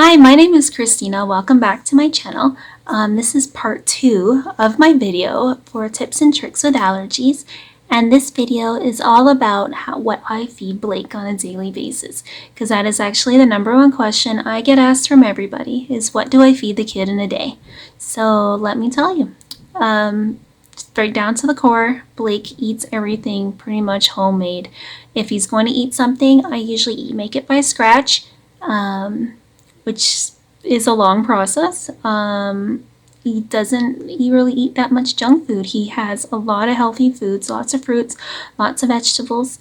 Hi, my name is Christina. Welcome back to my channel. This is part 2 of my video for tips and tricks with allergies. And this video is all about what I feed Blake on a daily basis. Because that is actually the #1 question I get asked from everybody is what do I feed the kid in a day? So let me tell you. Straight down to the core, Blake eats everything pretty much homemade. If he's going to eat something, I usually make it by scratch. Which is a long process. He doesn't really eat that much junk food. He has a lot of healthy foods, lots of fruits, lots of vegetables,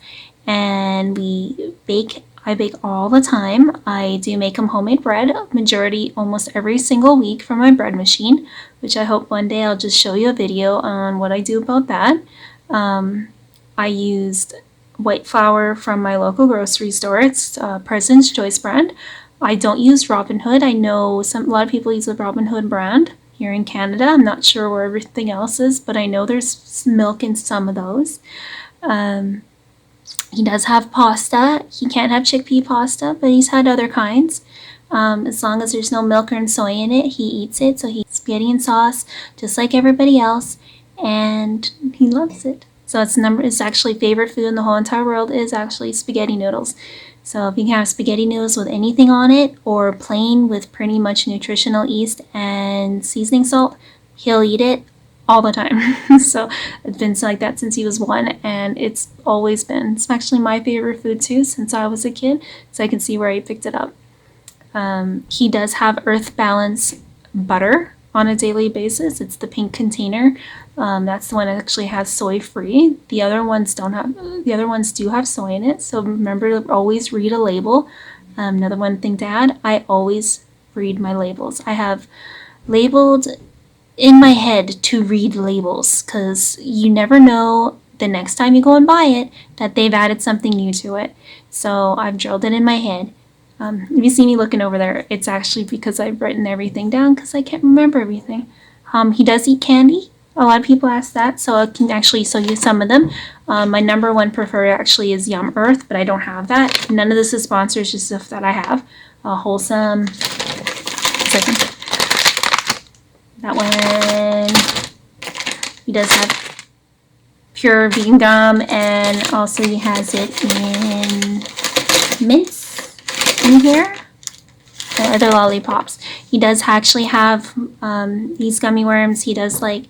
and I bake all the time. I do make him homemade bread, majority almost every single week from my bread machine, which I hope one day I'll just show you a video on what I do about that. I used white flour from my local grocery store. It's President's Choice brand. I don't use Robin Hood. I know a lot of people use the Robin Hood brand here in Canada. I'm not sure where everything else is, but I know there's milk in some of those. He does have pasta. He can't have chickpea pasta, but he's had other kinds. As long as there's no milk or soy in it, he eats it. So he eats spaghetti and sauce, just like everybody else, and he loves it. So it's actually favorite food in the whole entire world is actually spaghetti noodles. So if you can have spaghetti noodles with anything on it or plain with pretty much nutritional yeast and seasoning salt, he'll eat it all the time. So it's been like that since he was 1, and it's always been. It's actually my favorite food too since I was a kid, so I can see where he picked it up. He does have Earth Balance butter on a daily basis. It's the pink container. That's the one that actually has soy free. The other ones don't have. The other ones do have soy in it. So remember to always read a label. Another one thing to add: I always read my labels. I have labeled in my head to read labels because you never know the next time you go and buy it that they've added something new to it. So I've drilled it in my head. If you see me looking over there, it's actually because I've written everything down because I can't remember everything. He does eat candy. A lot of people ask that, so I can actually show you some of them. My #1 preferred actually is Yum Earth, but I don't have that. None of this is sponsored, just stuff that I have. Wholesome. Second. That one. He does have pure vegan gum, and also he has it in mints in here, and other lollipops. He does actually have these gummy worms. He does like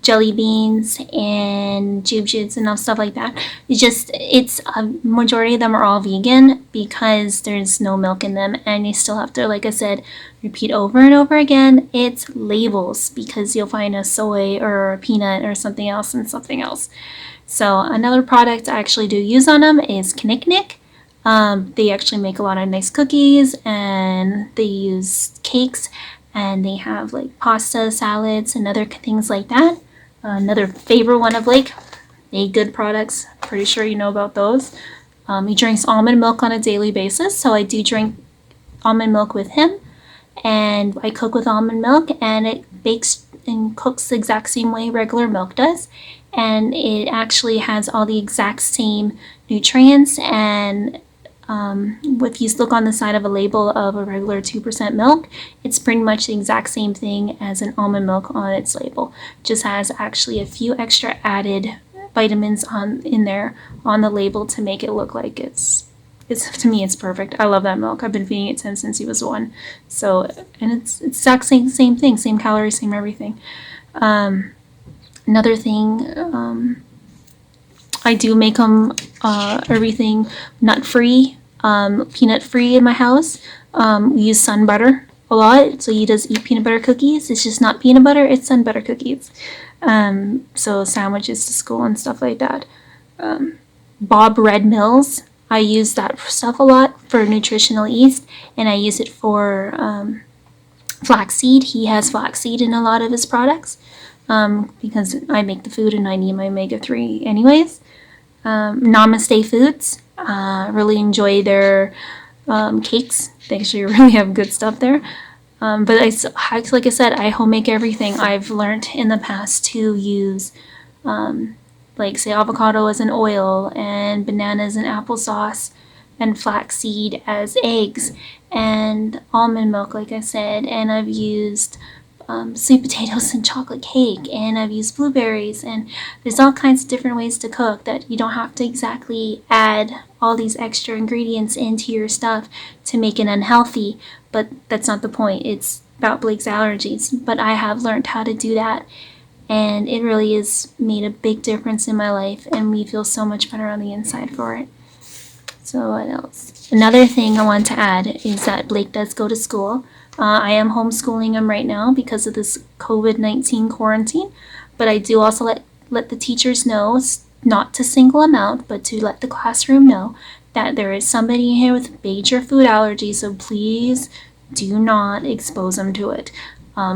jelly beans and jujubes and stuff like that. It's a majority of them are all vegan because there's no milk in them, and you still have to, like I said, repeat over and over again. It's labels because you'll find a soy or a peanut or something else and something else. So another product I actually do use on them is Knick. They actually make a lot of nice cookies, and they use cakes, and they have like pasta, salads, and other things like that. Another favorite one of Blake, Make Good products. Pretty sure you know about those. He drinks almond milk on a daily basis, so I do drink almond milk with him, and I cook with almond milk, and it bakes and cooks the exact same way regular milk does, and it actually has all the exact same nutrients. And if you look on the side of a label of a regular 2% milk, it's pretty much the exact same thing as an almond milk on its label. Just has actually a few extra added vitamins in there on the label to make it look like it's to me it's perfect. I love that milk. I've been feeding it since he was 1. So, and it's exact same thing, same calories, same everything. Another thing, I do make them everything nut free, peanut free in my house. We use sun butter a lot, so he does eat peanut butter cookies. It's just not peanut butter, it's sun butter cookies. So sandwiches to school and stuff like that. Bob Red Mills, I use that stuff a lot for nutritional yeast, and I use it for flaxseed. He has flaxseed in a lot of his products because I make the food and I need my omega-3 anyways. Namaste Foods, really enjoy their cakes. They actually really have good stuff there. But like I said, I home make everything. I've learned in the past to use like say avocado as an oil and bananas and applesauce and flaxseed as eggs, and almond milk, like I said, and I've used sweet potatoes and chocolate cake, and I've used blueberries, and there's all kinds of different ways to cook that you don't have to exactly add all these extra ingredients into your stuff to make it unhealthy, but that's not the point. It's about Blake's allergies, but I have learned how to do that, and it really has made a big difference in my life, and we feel so much better on the inside for it. So what else? Another thing I want to add is that Blake does go to school. I am homeschooling him right now because of this COVID-19 quarantine, but I do also let the teachers know not to single him out, but to let the classroom know that there is somebody here with major food allergies, so please do not expose him to it.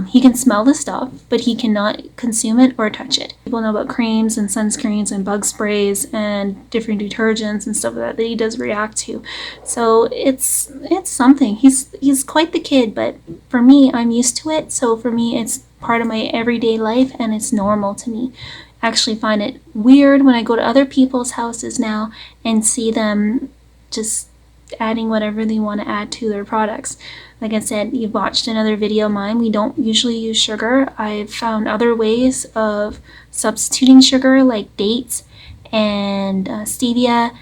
He can smell the stuff, but he cannot consume it or touch it. People know about creams and sunscreens and bug sprays and different detergents and stuff like that he does react to. So it's something. He's quite the kid, but for me, I'm used to it. So for me, it's part of my everyday life, and it's normal to me. I actually find it weird when I go to other people's houses now and see them just adding whatever they want to add to their products. Like I said, you've watched another video of mine. We don't usually use sugar. I've found other ways of substituting sugar, like dates and stevia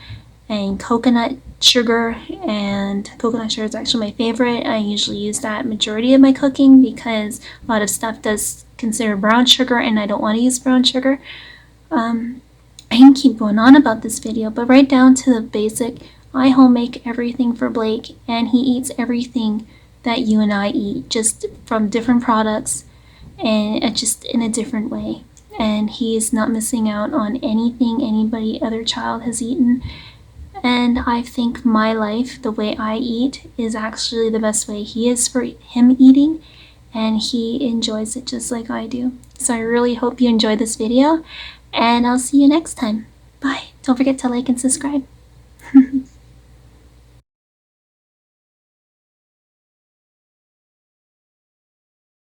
and coconut sugar. And coconut sugar is actually my favorite. I usually use that majority of my cooking because a lot of stuff does consider brown sugar, and I don't want to use brown sugar. I can keep going on about this video, but right down to the basic, I home make everything for Blake, and he eats everything that you and I eat, just from different products and just in a different way. And he is not missing out on anything anybody other child has eaten. And I think my life, the way I eat, is actually the best way he is for him eating, and he enjoys it just like I do. So I really hope you enjoyed this video, and I'll see you next time. Bye. Don't forget to like and subscribe.